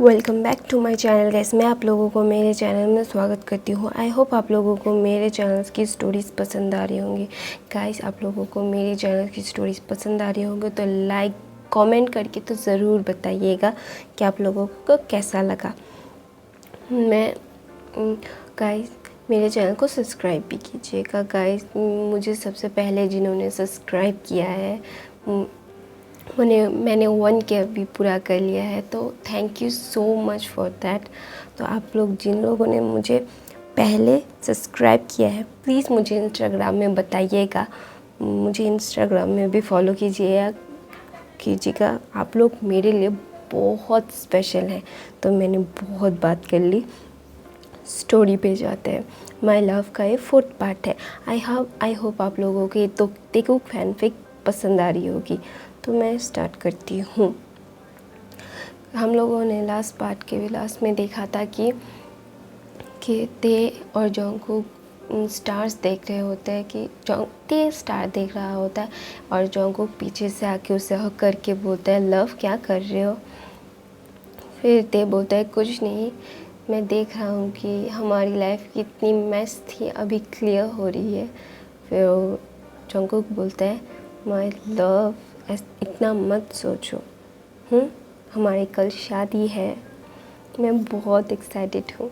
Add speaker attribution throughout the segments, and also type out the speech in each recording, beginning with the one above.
Speaker 1: Welcome back to my channel guys. मैं आप लोगों को मेरे चैनल में स्वागत करती हूँ। आई होप आप लोगों को मेरे चैनल की स्टोरीज़ पसंद आ रही होंगी। गाइस, आप लोगों को मेरे चैनल की स्टोरीज़ पसंद आ रही होंगी तो लाइक कमेंट करके तो ज़रूर बताइएगा कि आप लोगों को कैसा लगा। मैं गाइस मेरे चैनल को सब्सक्राइब भी कीजिएगा। गाइस, मुझे सबसे पहले जिन्होंने सब्सक्राइब किया है मैंने 1K अभी पूरा कर लिया है, तो thank you so much for that. तो आप लोग जिन लोगों ने मुझे पहले सब्सक्राइब किया है प्लीज़ मुझे इंस्टाग्राम में बताइएगा, मुझे इंस्टाग्राम में भी फॉलो कीजिएगा। आप लोग मेरे लिए बहुत स्पेशल हैं। तो मैंने बहुत बात कर ली, स्टोरी पे जाते हैं। माई लव का ये 4th पार्ट है। आई होप आप लोगों को ये तो तेकुक फैनफिक पसंद आ रही होगी। तो मैं स्टार्ट करती हूँ। हम लोगों ने लास्ट पार्ट के लास्ट में देखा था कि ते और जंगकुक स्टार्स देख रहे होते हैं कि ते स्टार देख रहा होता है और जंगकुक पीछे से आके उसे हक करके बोलता है, लव क्या कर रहे हो? फिर ते बोलता है, कुछ नहीं, मैं देख रहा हूँ कि हमारी लाइफ कितनी मेस थी अभी क्लियर हो रही है। फिर जंगकुक बोलता है, माय लव इतना मत सोचो, हमारी कल शादी है, मैं बहुत एक्साइटेड हूँ।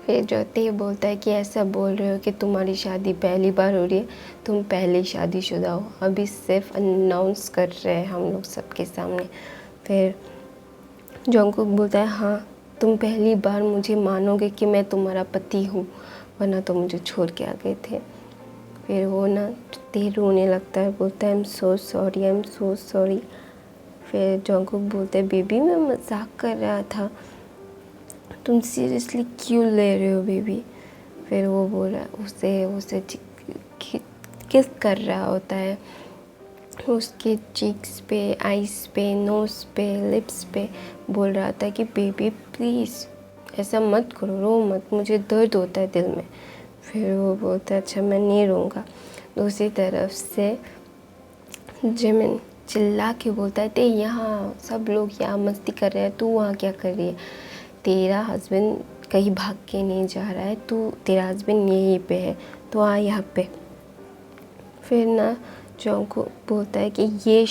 Speaker 1: फिर जो ते बोलता है कि ऐसा बोल रहे हो कि तुम्हारी शादी पहली बार हो रही है, तुम पहले शादीशुदा हो, अभी सिर्फ अनाउंस कर रहे हैं हम लोग सबके सामने। फिर जंगकुक बोलता है, हाँ तुम पहली बार मुझे मानोगे कि मैं तुम्हारा पति हूँ, वरना तो मुझे छोड़ के आ गए थे। फिर वो ना ते रोने लगता है, बोलता है, आई एम सो सॉरी। फिर जंगकुक बोलते हैं, बेबी मैं मजाक कर रहा था, तुम सीरियसली क्यों ले रहे हो बेबी? फिर वो बोल रहा है, उसे किस कर रहा होता है, उसके चीक्स पे, आइस पे, नोज़ पे, लिप्स पे, बोल रहा था कि बेबी प्लीज़ ऐसा मत करो, रो मत, मुझे दर्द होता है दिल में। फिर वो बोलता है, अच्छा मैं नहीं रोऊंगा। दूसरी तरफ से जिमिन चिल्ला के बोलता है, ते यहाँ सब लोग यहाँ मस्ती कर रहे हैं, तू वहाँ क्या कर रही है? तेरा हस्बैंड कहीं भाग के नहीं जा रहा है, तेरा हस्बैंड यहीं पे है, तो आ यहाँ पे। फिर ना को बोलता है कि ये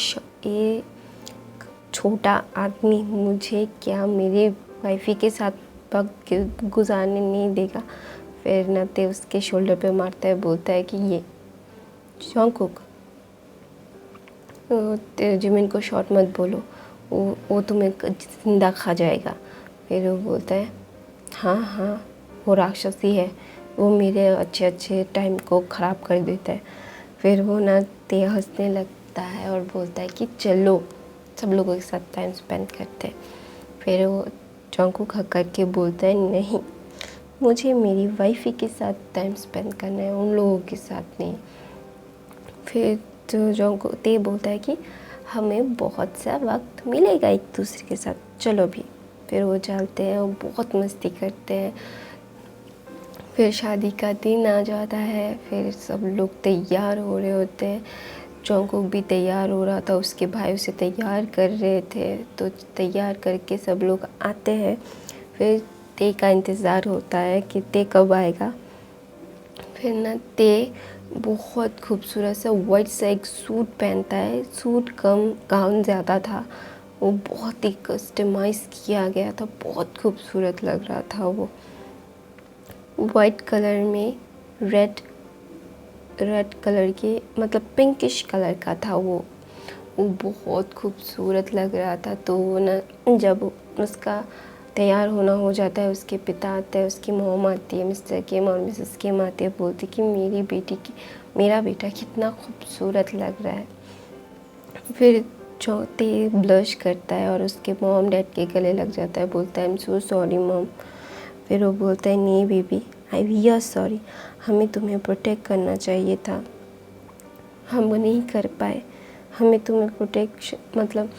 Speaker 1: छोटा आदमी मुझे क्या मेरी वाइफी के साथ वक्त गुजारने नहीं देगा। फिर ना ते उसके शोल्डर पे मारता है, बोलता है कि ये जंगकुक जिमिन को शॉर्ट मत बोलो, वो तुम्हें जिंदा खा जाएगा। फिर वो बोलता है, हाँ वो राक्षसी है, वो मेरे अच्छे टाइम को ख़राब कर देता है। फिर वो ना ते हंसने लगता है और बोलता है कि चलो सब लोगों के साथ टाइम स्पेंड करते हैं। फिर वो जंगकुक हक करके बोलता है, नहीं, मुझे मेरी वाइफी के साथ टाइम स्पेंड करना है, उन लोगों के साथ नहीं। फिर तो जंगकुक ते बोलता है कि हमें बहुत सा वक्त मिलेगा एक दूसरे के साथ, चलो भी। फिर वो चलते हैं और बहुत मस्ती करते हैं। फिर शादी का दिन आ जाता है, फिर सब लोग तैयार हो रहे होते हैं। जंगकुक भी तैयार हो रहा था, उसके भाई उसे तैयार कर रहे थे, तो तैयार करके सब लोग आते हैं। फिर ते का इंतज़ार होता है कि ते कब आएगा। फिर ना ते बहुत खूबसूरत सा वाइट सा एक सूट पहनता है, सूट कम गाउन ज़्यादा था, वो बहुत ही कस्टमाइज़ किया गया था, बहुत खूबसूरत लग रहा था। वो वाइट कलर में रेड कलर के मतलब पिंकिश कलर का था। वो बहुत खूबसूरत लग रहा था। तो वो ना जब उसका तैयार होना हो जाता है, उसके पिता आते हैं, उसकी मॉम आती है, मिस्टर किम और मिसेस किम आती है, बोलती कि मेरा बेटा कितना खूबसूरत लग रहा है। फिर ते ब्लश करता है और उसके मॉम डैड के गले लग जाता है, बोलता है, I am so sorry mom. फिर वो बोलता है, नहीं बेबी, वी आर सॉरी, हमें तुम्हें प्रोटेक्ट करना चाहिए था, हम वो नहीं कर पाए, हमें तुम्हें प्रोटेक्शन मतलब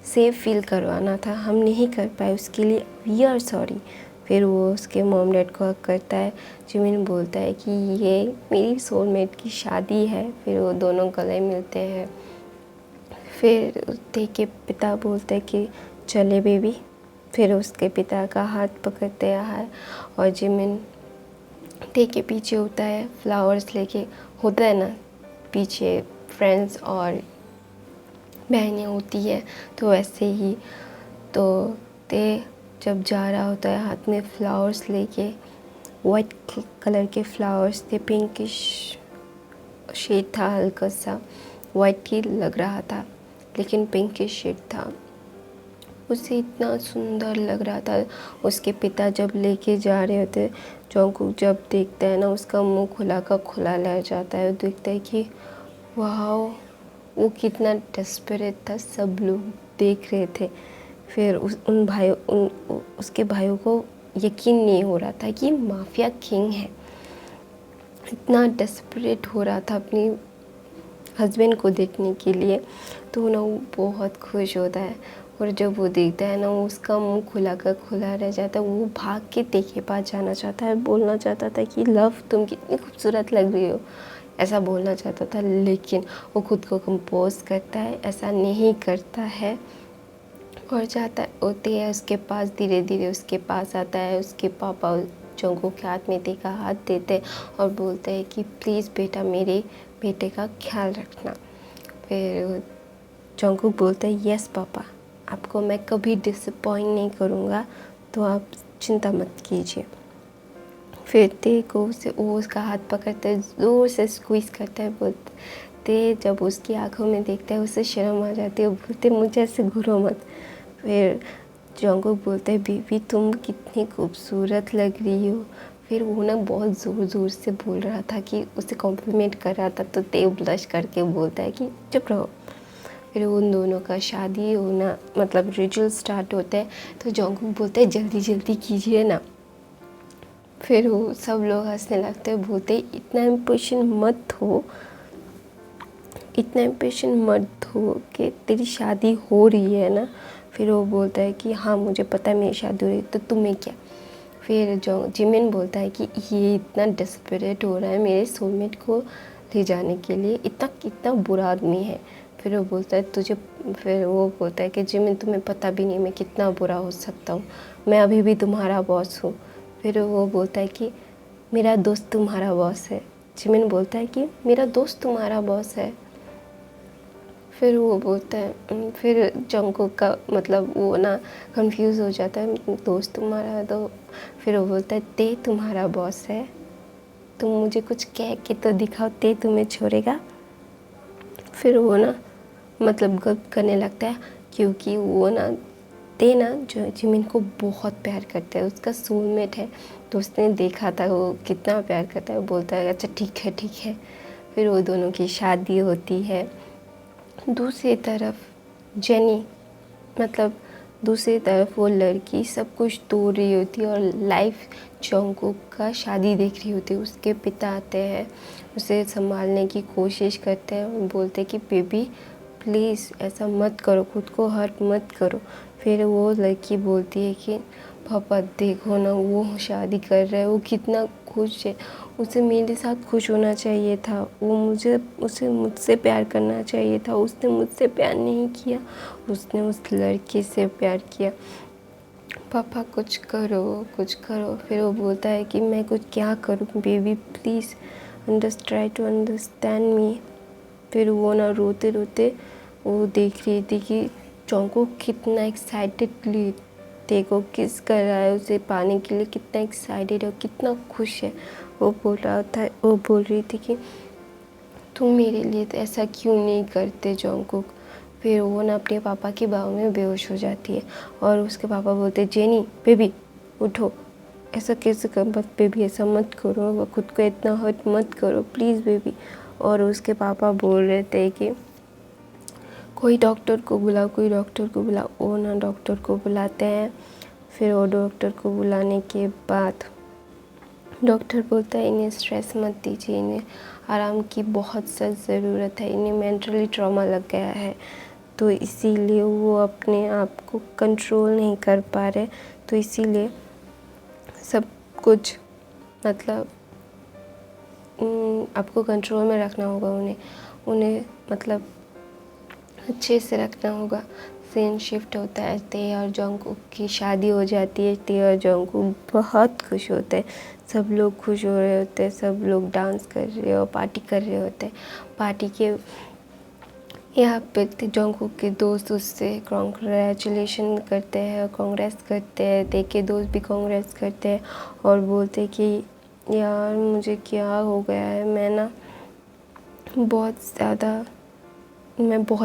Speaker 1: सेफ फील करवाना था, हम नहीं कर पाए, उसके लिए वी आर सॉरी। फिर वो उसके मॉम डैड को हक करता है। जिमिन बोलता है कि ये मेरी सोलमेट की शादी है। फिर वो दोनों गले मिलते हैं। फिर ते के पिता बोलते हैं कि चले बेबी, फिर उसके पिता का हाथ पकड़ते है और जिमिन ते के पीछे होता है फ्लावर्स लेके, होता है ना पीछे फ्रेंड्स और बहनें होती है, तो वैसे ही तो ते जब जा रहा होता है हाथ में फ्लावर्स लेके, वाइट कलर के फ्लावर्स थे, पिंकिश शेड था, हल्का सा वाइट ही लग रहा था लेकिन पिंकिश शेड था, उसे इतना सुंदर लग रहा था। उसके पिता जब लेके जा रहे होते, जोंगकुक जब देखता है ना उसका मुंह खुला का खुला रह जाता है, देखता है कि वाओ वो कितना डेस्परेट था, सब लोग देख रहे थे। फिर उसके भाइयों को यकीन नहीं हो रहा था कि माफिया किंग है, इतना डेस्परेट हो रहा था अपनी हस्बैंड को देखने के लिए। तो ना वो बहुत खुश होता है और जब वो देखता है ना उसका मुंह खुला कर खुला रह जाता है, वो भाग के ते के पास जाना चाहता है, बोलना चाहता था कि लव तुम कितनी खूबसूरत लग रही हो, ऐसा बोलना चाहता था, लेकिन वो खुद को कंपोज करता है, ऐसा नहीं करता है और जाता होते है उसके पास, धीरे धीरे उसके पास आता है। उसके पापा जोंगकुक के हाथ में ते का हाथ देते और बोलते हैं कि प्लीज़ बेटा मेरे बेटे का ख्याल रखना। फिर जोंगकुक बोलता है यस पापा, आपको मैं कभी डिसअपॉइंट नहीं करूँगा, तो आप चिंता मत कीजिए। फिर ते को वो उसका हाथ पकड़ता है, ज़ोर से स्क्वीज़ करता है, बोलते ते जब उसकी आंखों में देखता है उसे शर्म आ जाती है, बोलते मुझे ऐसे घूरो मत। फिर जोंगकुक बोलता है बेबी तुम कितनी खूबसूरत लग रही हो। फिर वो ना बहुत ज़ोर ज़ोर से बोल रहा था कि उसे कॉम्प्लीमेंट कर रहा था, तो ते ब्लश करके बोलता है कि चुप रहो। फिर उन दोनों का शादी होना मतलब रिचुअल स्टार्ट होता है, तो जोंगकुक बोलता है जल्दी जल्दी कीजिए ना। फिर वो सब लोग हंसने लगते हैं, बोलते इतना इम्पेशेंट मत हो, इतना इम्पेशेंट मत हो कि तेरी शादी हो रही है ना। फिर वो बोलता है कि हाँ मुझे पता है मेरी शादी हो रही है, तो तुम्हें क्या। फिर जो जिमिन बोलता है कि ये इतना डेस्परेट हो रहा है मेरे सोलमेट को ले जाने के लिए, इतना कितना बुरा आदमी है। फिर वो बोलता है तुझे, फिर वो बोलता है कि जिमिन तुम्हें पता भी नहीं मैं कितना बुरा हो सकता हूँ, मैं अभी भी तुम्हारा बॉस हूँ। फिर वो बोलता है कि मेरा दोस्त तुम्हारा बॉस है। जिमिन बोलता है कि मेरा दोस्त तुम्हारा बॉस है। फिर वो बोलता है, फिर जोंगकुक का मतलब वो ना कंफ्यूज हो जाता है, दोस्त तुम्हारा है, तो फिर वो बोलता है ते तुम्हारा बॉस है, तुम मुझे कुछ कह के तो दिखाओ, ते तुम्हें छोड़ेगा। फिर वो ना मतलब गप करने लगता है, क्योंकि वो ना ते ना जो जिमिन को बहुत प्यार करता है, उसका सोलमेट है, तो उसने देखा था वो कितना प्यार करता है। वो बोलता है अच्छा ठीक है ठीक है। फिर वो दोनों की शादी होती है। दूसरी तरफ जेनी मतलब दूसरी तरफ वो लड़की सब कुछ तोड़ रही होती है और लाइफ जोंगकुक का शादी देख रही होती है। उसके पिता आते हैं, उसे संभालने की कोशिश करते हैं और बोलते हैं कि बेबी प्लीज़ ऐसा मत करो, खुद को हर्ट मत करो। फिर वो लड़की बोलती है कि पापा देखो ना वो शादी कर रहा है, वो कितना खुश है, उसे मेरे साथ खुश होना चाहिए था, उसे मुझसे प्यार करना चाहिए था, उसने मुझसे प्यार नहीं किया, उसने उस लड़के से प्यार किया। पापा कुछ करो कुछ करो। फिर वो बोलता है कि मैं कुछ क्या करूँ baby, please try to understand me. फिर वो ना रोते रोते वो देख रही थी कि जोंगकुक कितना एक्साइटेडली ते को किस कर रहा है, उसे पाने के लिए कितना एक्साइटेड है, कितना खुश है। वो बोल रही थी कि तुम मेरे लिए तो ऐसा क्यों नहीं करते जोंगकुक। फिर वो ना अपने पापा के बाहों में बेहोश हो जाती है और उसके पापा बोलते जेनी बेबी उठो, ऐसा कैसे कर मत बेबी, ऐसा मत करो, वो खुद को इतना हर्ट मत करो प्लीज़ बेबी। और उसके पापा बोल रहे थे कि कोई डॉक्टर को बुलाओ, कोई डॉक्टर को बुलाओ। वो ना डॉक्टर को बुलाते हैं। फिर वो डॉक्टर को बुलाने के बाद डॉक्टर बोलता है इन्हें स्ट्रेस मत दीजिए, इन्हें आराम की बहुत सख्त ज़रूरत है, इन्हें मेंटली ट्रॉमा लग गया है, तो इसीलिए वो अपने आप को कंट्रोल नहीं कर पा रहे, तो इसीलिए सब कुछ मतलब आपको कंट्रोल में रखना होगा, उन्हें मतलब अच्छे से रखना होगा। सीन शिफ्ट होता है, ते और जंगकुक की शादी हो जाती है। ते और जंगकुक बहुत खुश होते हैं, सब लोग खुश हो रहे होते हैं, सब लोग डांस कर रहे हो, पार्टी कर रहे होते हैं। पार्टी के यहाँ पे जंगकुक के दोस्त उससे कॉन्ग्रेचुलेशन करते हैं, कांग्रेस करते हैं। ते के दोस्त भी कांग्रेस करते हैं और बोलते कि यार मुझे क्या हो गया है, मैं बहुत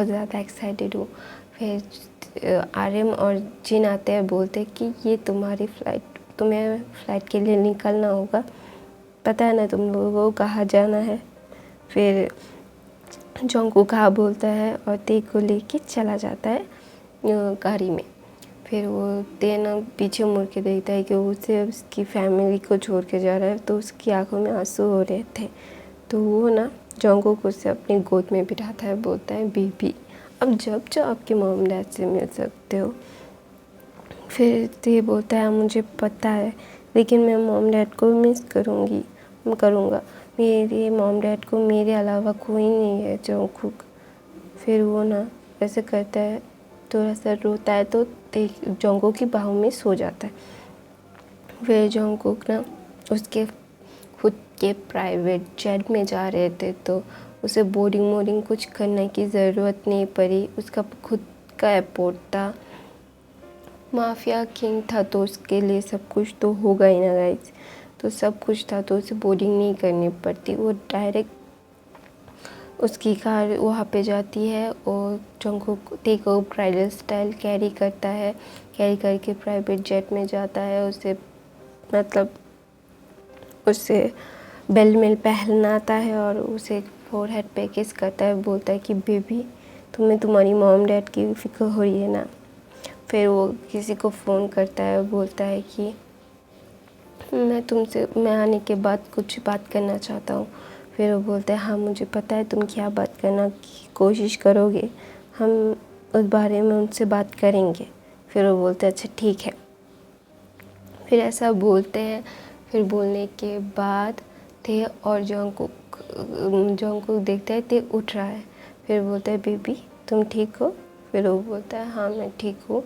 Speaker 1: ज़्यादा एक्साइटेड हूँ। फिर आर्यम और जिन आते हैं, बोलते कि ये तुम्हारी फ़्लाइट, तुम्हें फ़्लाइट के लिए निकलना होगा, पता है ना तुम लोगों को कहाँ जाना है। फिर जंगकुक हाँ बोलता है और ते को लेके चला जाता है गाड़ी में। फिर वो ते ना पीछे मुड़ के देखता है कि उसे उसकी फैमिली को छोड़ के जा रहा है, तो उसकी आंखों में आंसू हो रहे थे। तो वो ना जंगकुक उसे अपनी गोद में बिठाता है, बोलता है बेबी अब जब चाहो आपके मॉम डैड से मिल सकते हो। फिर ते बोलता है मुझे पता है, लेकिन मैं मॉम डैड को मिस करूँगा। मेरे मॉम डैड को मेरे अलावा कोई नहीं है जंगकुक। फिर वो ना ऐसे करता है, थोड़ा सा रोता है, तो जंगकुक की बाहों में सो जाता है। फिर जंगकुक ना उसके खुद के प्राइवेट जेट में जा रहे थे, तो उसे बोर्डिंग कुछ करने की ज़रूरत नहीं पड़ी। उसका खुद का एयरपोर्ट था, माफिया किंग था, तो उसके लिए सब कुछ तो होगा ही ना गाइस। तो सब कुछ था, तो उसे बोर्डिंग नहीं करनी पड़ती। वो डायरेक्ट उसकी कार वहाँ पे जाती है और जंगकुक ते को ब्राइडल स्टाइल कैरी करता है, कैरी करके प्राइवेट जेट में जाता है। उसे बेल मिल पहनाता है और उसे फोरहेड पे किस करता है, बोलता है कि बेबी तुम्हें तुम्हारी मॉम डैड की फिक्र हो रही है ना। फिर वो किसी को फ़ोन करता है, बोलता है कि मैं आने के बाद कुछ बात करना चाहता हूँ। फिर वो बोलता है हाँ मुझे पता है तुम क्या बात करना की कोशिश करोगे, हम उस बारे में उनसे बात करेंगे। फिर वो बोलता है अच्छा ठीक है। फिर ऐसा बोलते हैं। फिर बोलने के बाद ते और जंगकुक देखता है ते उठ रहा है। फिर बोलता है बेबी तुम ठीक हो। फिर वो बोलता है हाँ मैं ठीक हूँ।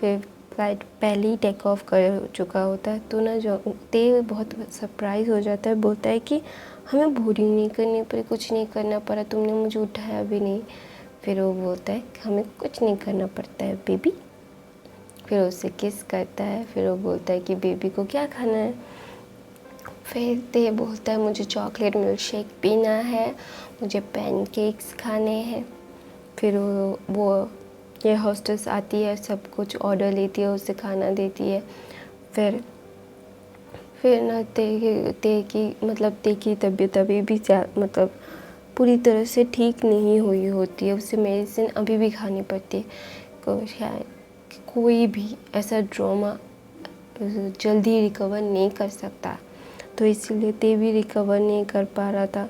Speaker 1: फिर फ्लाइट पहले ही टेक ऑफ कर चुका होता है, तो ना जो ते बहुत सरप्राइज़ हो जाता है, बोलता है कि हमें बोर्डिंग नहीं करनी पड़ी, कुछ नहीं करना पड़ा, तुमने मुझे उठाया भी नहीं। फिर वो बोलता है कि हमें कुछ नहीं करना पड़ता है बेबी। फिर उससे किस करता है। फिर वो बोलता है कि बेबी को क्या खाना है। फिर ते बोलता है मुझे चॉकलेट मिल्क शेक पीना है, मुझे पैनकेक्स खाने हैं। फिर वो ये हॉस्टेस आती है, सब कुछ ऑर्डर लेती है, उसे खाना देती है। फिर ना ते की तबीयत अभी भी पूरी तरह से ठीक नहीं हुई होती है, उसे मेडिसिन अभी भी खानी पड़ती है। कोई भी ऐसा ट्रॉमा जल्दी रिकवर नहीं कर सकता, तो इसीलिए ते भी रिकवर नहीं कर पा रहा था।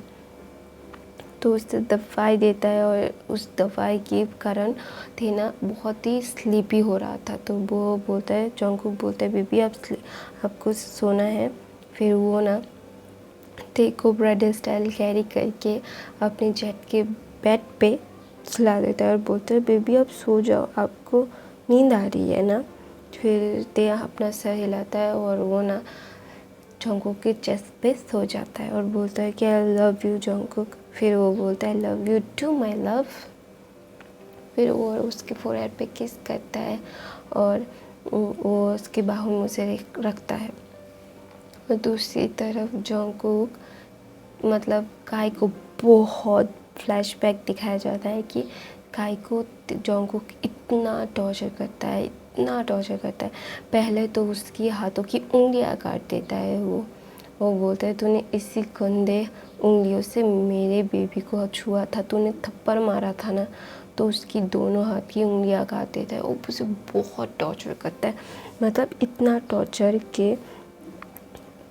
Speaker 1: तो उसे दवाई देता है और उस दवाई के कारण ते ना बहुत ही स्लीपी हो रहा था। तो वो बोलता है, जंगकुक बोलता है बेबी आपको सोना है। फिर वो ना ते को ब्राइडल स्टाइल कैरी करके अपने जेट के बेड पे सुला देता है और बोलता है बेबी आप सो जाओ, आपको नींद आ रही है ना। फिर ते अपना सर हिलाता है और वो ना जंगकुक के चेस्ट पे सो जाता है और बोलता है कि आई लव यू जंगकुक। फिर वो बोलता है love you too my love. फिर वो उसके फोरहेड पे किस करता है और वो उसके बाहों में उसे रखता है। और दूसरी तरफ जंगकुक काई को बहुत फ्लैशबैक दिखाया जाता है कि काई को जंगकुक इतना टॉर्चर करता है। पहले तो उसकी हाथों की उंगलियां काट देता है। वो बोलता है तूने इसी गंदे उंगलियों से मेरे बेबी को छुआ था, तूने थप्पड़ मारा था ना। तो उसकी दोनों हाथ की उंगलियां काट देता है। वो उसे बहुत टॉर्चर करता है, इतना टॉर्चर के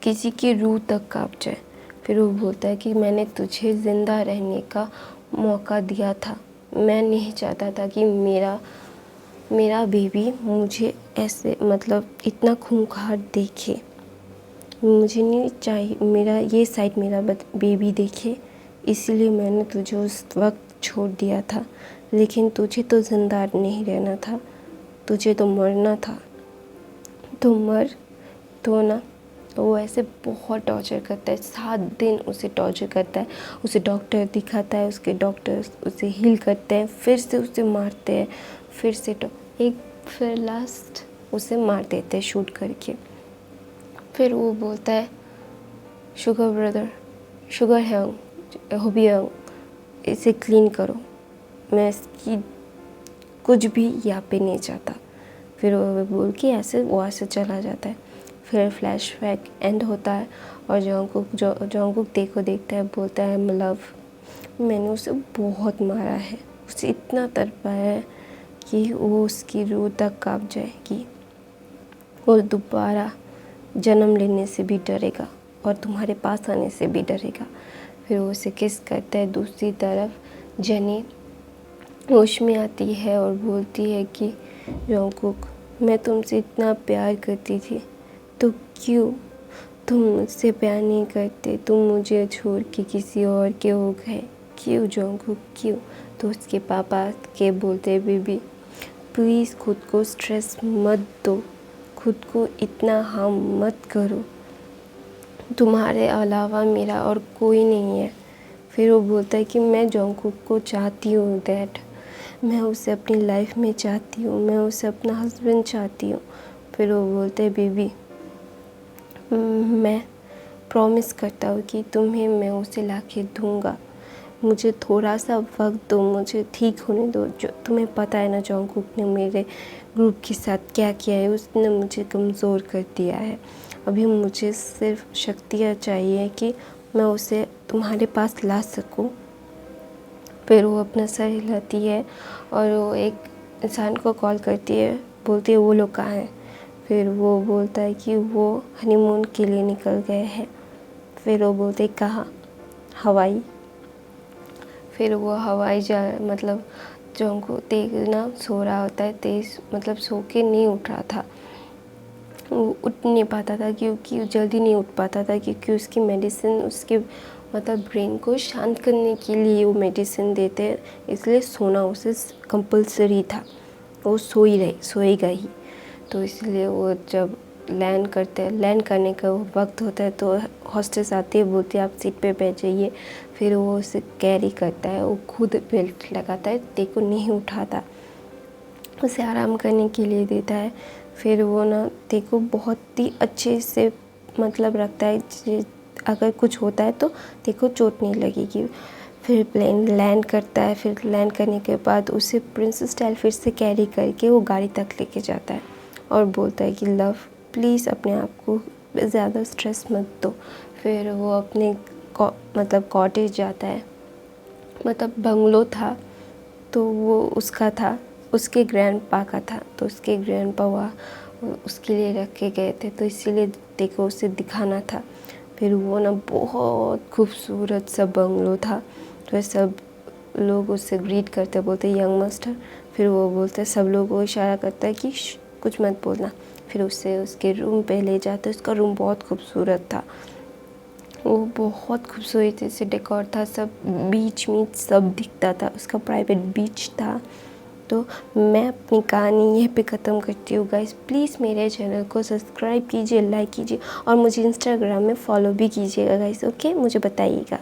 Speaker 1: किसी की रूह तक कांप जाए। फिर वो बोलता है कि मैंने तुझे ज़िंदा रहने का मौका दिया था, मैं नहीं चाहता था कि मेरा बेबी मुझे ऐसे इतना खूंखार देखे, मुझे नहीं चाहिए मेरा ये साइड मेरा बेबी देखे, इसीलिए मैंने तुझे उस वक्त छोड़ दिया था। लेकिन तुझे तो ज़िंदा नहीं रहना था, तुझे तो मरना था, तो मर तो ना। वो ऐसे बहुत टॉर्चर करता है, 7 दिन उसे टॉर्चर करता है, उसे डॉक्टर दिखाता है, उसके डॉक्टर्स उसे हील करते हैं, फिर से उसे मारते हैं, फिर से फिर लास्ट उसे मार देते हैं शूट करके। फिर वो बोलता है, शुगर ब्रदर, शुगर है, होबी है, इसे क्लीन करो, मैं इसकी कुछ भी यहाँ पे नहीं चाहता। फिर वो बोल के वो ऐसे चला जाता है। फिर फ्लैशबैक एंड होता है और जॉन्गकुक देखता है, बोलता है लव, मैंने उसे बहुत मारा है, उसे इतना तड़पाया है कि वो उसकी रूह तक कांप जाएगी, वो दोबारा जन्म लेने से भी डरेगा और तुम्हारे पास आने से भी डरेगा। फिर वो उसे किस करता है। दूसरी तरफ जेनी होश में आती है और बोलती है कि जॉन्गकुक, मैं तुमसे इतना प्यार करती थी, तो क्यों तुम मुझसे प्यार नहीं करते, तुम मुझे छोड़ के किसी और के हो गए, क्यों जॉन्गकुक, क्यों? तो उसके पापा के बोलते, बेबी प्लीज़ खुद को स्ट्रेस मत दो, खुद को इतना हार्म मत करो, तुम्हारे अलावा मेरा और कोई नहीं है। फिर वो बोलता है कि मैं जॉन्गकुक को चाहती हूँ डैड, मैं उसे अपनी लाइफ में चाहती हूँ, मैं उसे अपना हस्बैंड चाहती हूँ। फिर वो बोलते हैं, बेबी मैं प्रॉमिस करता हूँ कि तुम्हें मैं उसे ला के दूँगा, मुझे थोड़ा सा वक्त दो, मुझे ठीक होने दो। जो तुम्हें पता है ना जॉन्गकुक ने मेरे ग्रुप के साथ क्या किया है, उसने मुझे कमज़ोर कर दिया है। अभी मुझे सिर्फ शक्तियाँ चाहिए कि मैं उसे तुम्हारे पास ला सकूं। फिर वो अपना सर हिलाती है और वो एक इंसान को कॉल करती है, बोलती है वो लोग कहाँ हैं। फिर वो बोलता है कि वो हनीमून के लिए निकल गए हैं। फिर वो बोलते कहाँ? हवाई। फिर वो हवाई मतलब जॉन्गकुक तेज ना सो रहा होता है, तेज मतलब सो के नहीं उठ रहा था, वो उठ नहीं पाता था क्योंकि जल्दी नहीं उठ पाता था, क्योंकि उसकी मेडिसिन उसके मतलब ब्रेन को शांत करने के लिए वो मेडिसिन देते हैं, इसलिए सोना उसे कंपलसरी था, वो सोएगा ही। तो इसलिए वो जब लैंड करने का वक्त होता है तो हॉस्टेस आती है, बोलती है आप सीट पे बैठ जाइए। फिर वो उसे कैरी करता है, वो खुद बेल्ट लगाता है, देखो नहीं उठाता, उसे आराम करने के लिए देता है। फिर वो ना देखो बहुत ही अच्छे से मतलब रखता है, अगर कुछ होता है तो देखो चोट नहीं लगेगी। फिर प्लेन लैंड करता है, फिर लैंड करने के बाद उसे प्रिंसेस स्टाइल फिर से कैरी करके वो गाड़ी तक लेके जाता है और बोलता है कि लव प्लीज़ अपने आप को ज़्यादा स्ट्रेस मत दो। फिर वो अपने मतलब कॉटेज जाता है, मतलब बंगलो था तो वो उसका था, उसके ग्रैंडपा का था, तो उसके ग्रैंडपा उसके लिए रख के गए थे, तो इसीलिए देखो उसे दिखाना था। फिर वो ना बहुत खूबसूरत सा बंगलो था, तो सब लोग उससे ग्रीट करते, बोलते यंग मास्टर। फिर वो बोलते, सब लोग वो इशारा करता है कि कुछ मत बोलना। फिर उससे उसके रूम पे ले जाते, उसका रूम बहुत खूबसूरत था, वो बहुत खूबसूरती से डेकोर था, सब बीच में सब दिखता था, उसका प्राइवेट बीच था। तो मैं अपनी कहानी यहीं पे ख़त्म करती हूँ गाइस। प्लीज़ मेरे चैनल को सब्सक्राइब कीजिए, लाइक कीजिए और मुझे इंस्टाग्राम में फॉलो भी कीजिएगा गाइस। ओके, मुझे बताइएगा।